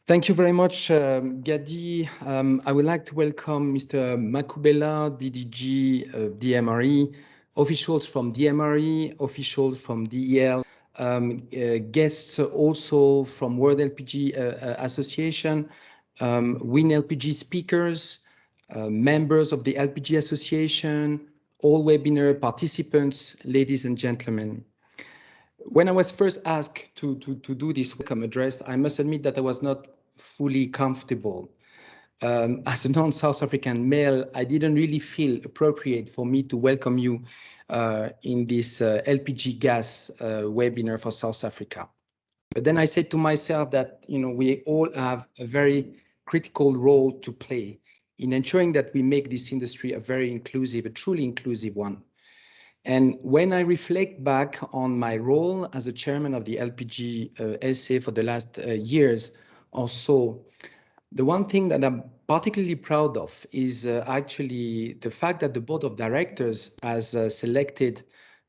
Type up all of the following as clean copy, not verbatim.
Thank you very much, Gadi. I would like to welcome Mr. Makubela, DDG, DMRE, officials from DMRE, officials from DEL, guests also from World LPG Association, WIN LPG speakers, members of the LPG Association, all webinar participants, ladies and gentlemen. When I was first asked to do this welcome address, I must admit that I was not fully comfortable. As a non-South African male, I didn't really feel appropriate for me to welcome you in this LPG gas webinar for South Africa. But then I said to myself that, we all have a very critical role to play in ensuring that we make this industry a very inclusive, a truly inclusive one. And when I reflect back on my role as a chairman of the LPGSA for the last years or so, the one thing that I'm particularly proud of is actually the fact that the board of directors has selected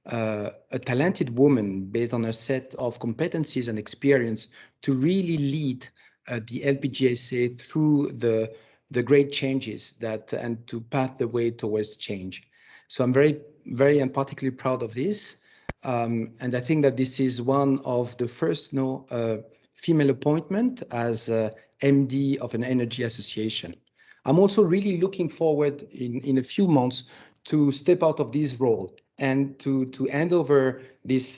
a talented woman based on a set of competencies and experience to really lead the LPGSA through the great changes and to path the way towards change. So I'm very and particularly proud of this. And I think that this is one of the first female appointment as MD of an energy association. I'm also really looking forward in a few months to step out of this role and to hand over this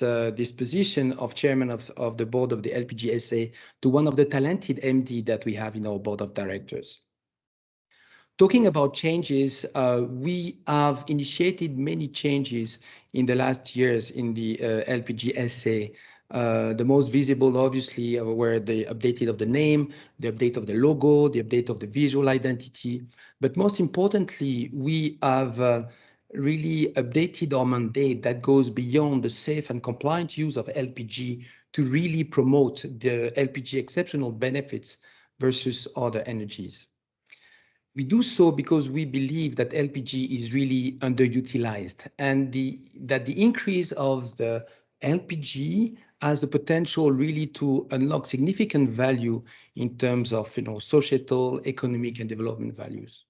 position of chairman of the board of the LPGSA to one of the talented MD that we have in our board of directors. Talking about changes, we have initiated many changes in the last years in the LPGSA. The most visible, obviously, were the update of the name, the update of the logo, the update of the visual identity. But most importantly, we have really updated our mandate that goes beyond the safe and compliant use of LPG to really promote the LPG exceptional benefits versus other energies. We do so because we believe that LPG is really underutilized and that the increase of the LPG has the potential really to unlock significant value in terms of societal, economic, and development values.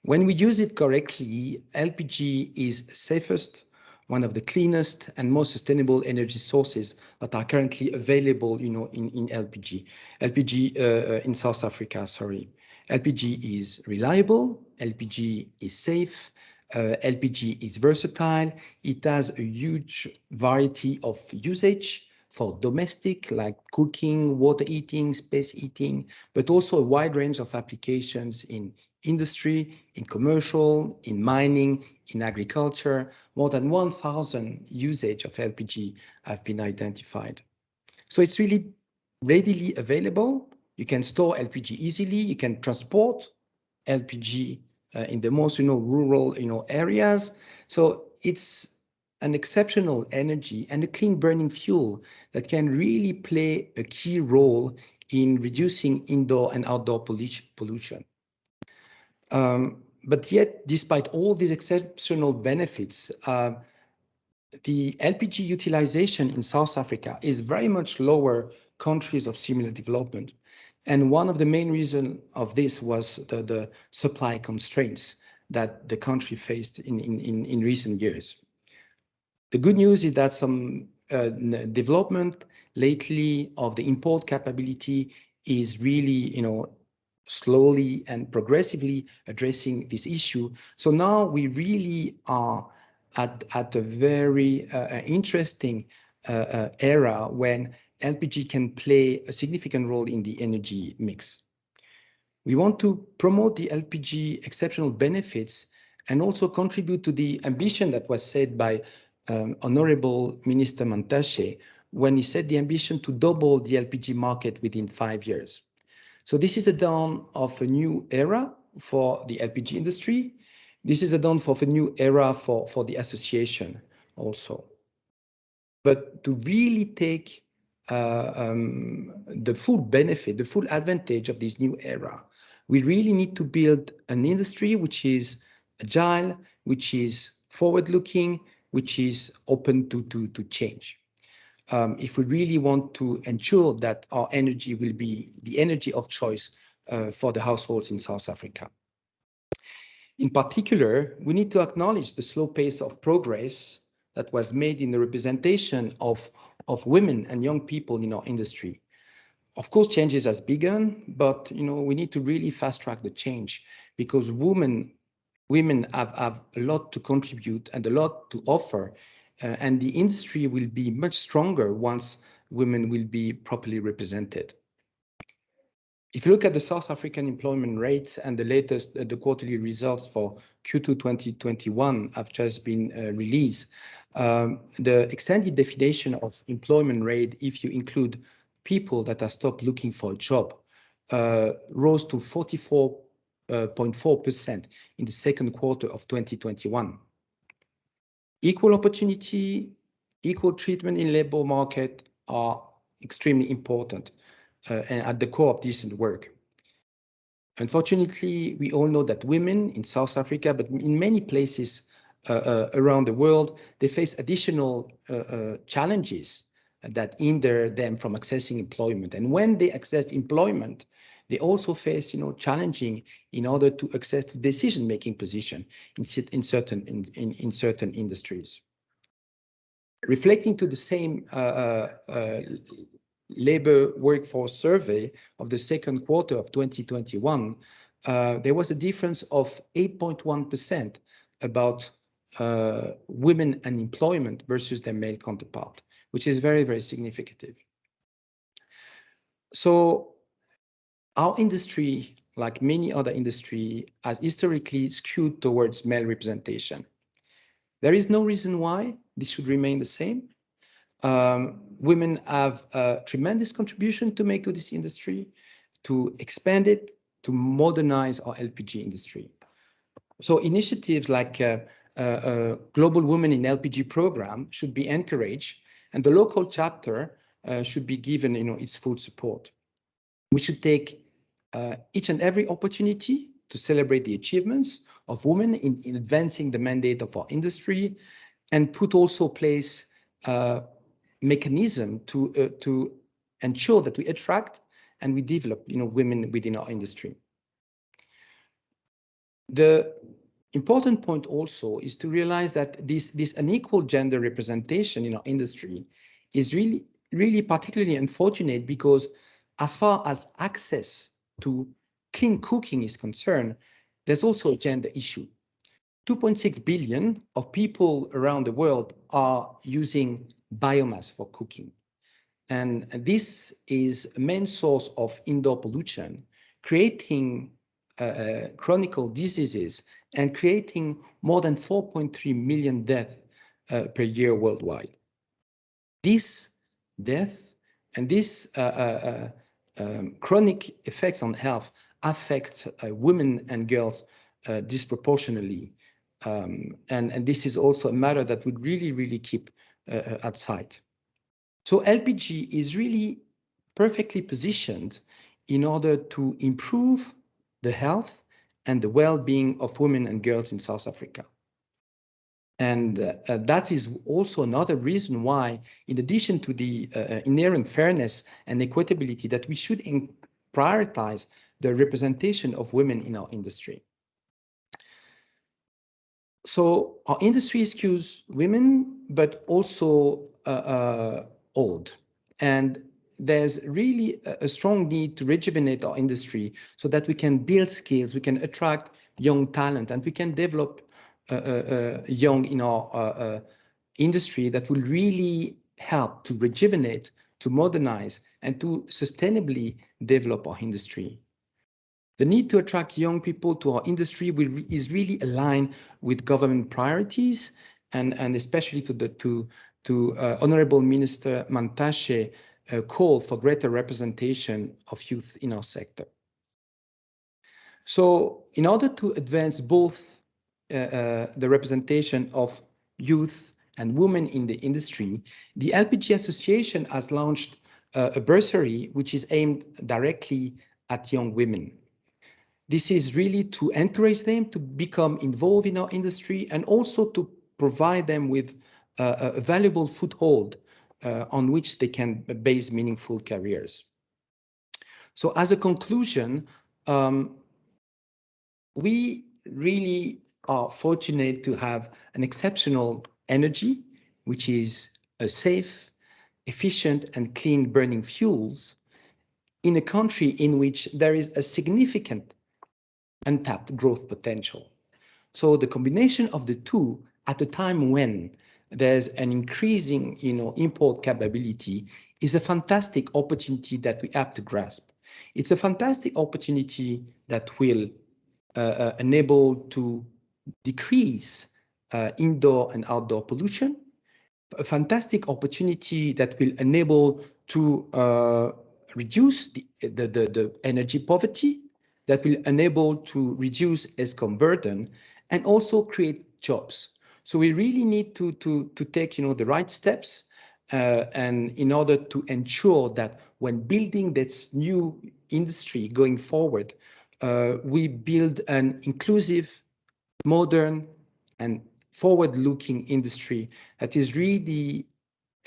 When we use it correctly, LPG is safest, one of the cleanest and most sustainable energy sources that are currently available, in LPG in South Africa, sorry. LPG is reliable, LPG is safe, LPG is versatile. It has a huge variety of usage for domestic, like cooking, water heating, space heating, but also a wide range of applications in industry, in commercial, in mining, in agriculture. More than 1,000 usage of LPG have been identified. So it's really readily available. You can store LPG easily. You can transport LPG in the most, rural, areas. So it's an exceptional energy and a clean burning fuel that can really play a key role in reducing indoor and outdoor pollution. But yet, despite all these exceptional benefits, the LPG utilization in South Africa is very much lower countries of similar development. And one of the main reasons of this was the supply constraints that the country faced in recent years. The good news is that some development lately of the import capability is really, slowly and progressively addressing this issue. So now we really are at a very interesting era when LPG can play a significant role in the energy mix. We want to promote the LPG exceptional benefits and also contribute to the ambition that was set by Honorable Minister Mantashe when he set the ambition to double the LPG market within 5 years. So this is a dawn of a new era for the LPG industry. This is a dawn of a new era for the association also. But to really take the full benefit, the full advantage of this new era, we really need to build an industry which is agile, which is forward-looking, which is open to change. if we really want to ensure that our energy will be the energy of choice for the households in South Africa. In particular, we need to acknowledge the slow pace of progress that was made in the representation of women and young people in our industry. Of course, changes has begun, but we need to really fast track the change because women have a lot to contribute and a lot to offer, and the industry will be much stronger once women will be properly represented. If you look at the South African employment rates and the latest, the quarterly results for Q2 2021 have just been released, the extended definition of employment rate, if you include people that have stopped looking for a job, rose to 44.4% in the second quarter of 2021. Equal opportunity, equal treatment in labor market are extremely important and at the core of decent work. Unfortunately, we all know that women in South Africa, but in many places around the world, they face additional challenges that hinder them from accessing employment. And when they access employment, they also face, challenging in order to access to decision-making position in certain industries. Reflecting to the same labor workforce survey of the second quarter of 2021, there was a difference of 8.1% about women and employment versus their male counterpart, which is very, very significant. So our industry, like many other industries, has historically skewed towards male representation. There is no reason why this should remain the same. Women have a tremendous contribution to make to this industry, to expand it, to modernize our LPG industry. So initiatives like Global Women in LPG program should be encouraged, and the local chapter should be given its full support. We should take each and every opportunity to celebrate the achievements of women in advancing the mandate of our industry, and put also place mechanism to ensure that we attract and we develop women within our industry. The important point also is to realize that this unequal gender representation in our industry is really particularly unfortunate, because as far as access to clean cooking is concerned, there's also a gender issue. 2.6 billion of people around the world are using biomass for cooking. And this is a main source of indoor pollution, creating chronic diseases and creating more than 4.3 million deaths per year worldwide. This death and this chronic effects on health affect women and girls disproportionately. And this is also a matter that we really keep at sight. So LPG is really perfectly positioned in order to improve the health and the well-being of women and girls in South Africa. And that is also another reason why, in addition to the inherent fairness and equitability, that we should prioritize the representation of women in our industry. So our industry skews women, but also old. And there's really a strong need to rejuvenate our industry so that we can build skills, we can attract young talent, and we can develop young in our industry that will really help to rejuvenate, to modernize, and to sustainably develop our industry. The need to attract young people to our industry is really aligned with government priorities, and especially to Honorable Minister Mantashe call for greater representation of youth in our sector. So in order to advance both the representation of youth and women in the industry, the LPG Association has launched a bursary which is aimed directly at young women. This is really to encourage them to become involved in our industry and also to provide them with a valuable foothold on which they can base meaningful careers. So as a conclusion, we really are fortunate to have an exceptional energy, which is a safe, efficient, and clean burning fuels in a country in which there is a significant untapped growth potential. So the combination of the two at a time when there's an increasing, import capability is a fantastic opportunity that we have to grasp. It's a fantastic opportunity that will enable to decrease indoor and outdoor pollution, a fantastic opportunity that will enable to reduce the energy poverty, that will enable to reduce ESCOM burden, and also create jobs. So we really need to take the right steps, and in order to ensure that when building this new industry going forward, we build an inclusive, modern, and forward-looking industry that is really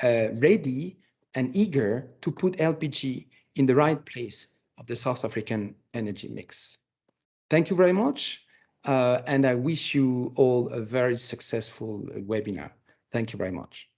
ready and eager to put LPG in the right place of the South African energy mix. Thank you very much, and I wish you all a very successful webinar. Thank you very much.